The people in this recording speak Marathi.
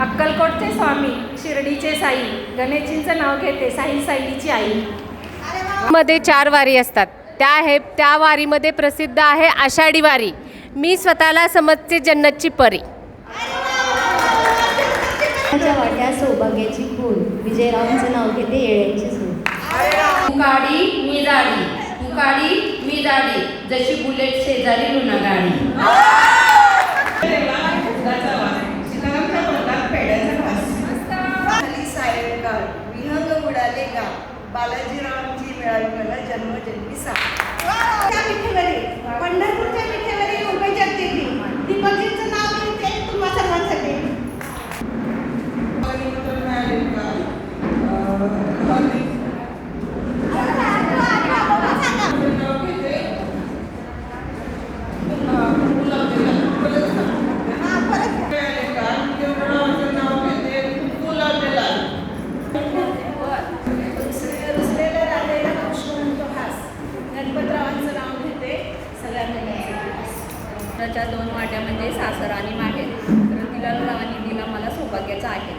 अक्कलकोटचे स्वामी, शिर्डीचे साई, गणेशजींचं नाव घेते, साई साईची आई. मध्ये 4 वारी असतात. त्या वारीमध्ये प्रसिद्ध आहे आषाढी वारी. मी स्वतःला समजते जन्नतची परी. वाट्या सौभाग्याची खून, विजयरावांचं नाव घेते येळ्यांची सून. उकाडी मी जाडी, उकाडी मी जाडी, जशी बुलेट शेजारी लुना गाडी. विहंग उडाले गा, बालाजीरावांची मिळाली मला जन्मजन्मी साथ. विठेवरी, पंढरपूरच्या विठेवरी उभे जगदेवी, दीपकजींचं नाव घेते तुम्हा सर्वांसाठी. च्या 2 वाट्या म्हणजे सासर आणि माहेर, तर तिला आणि दिला मला सौभाग्याचा आहे.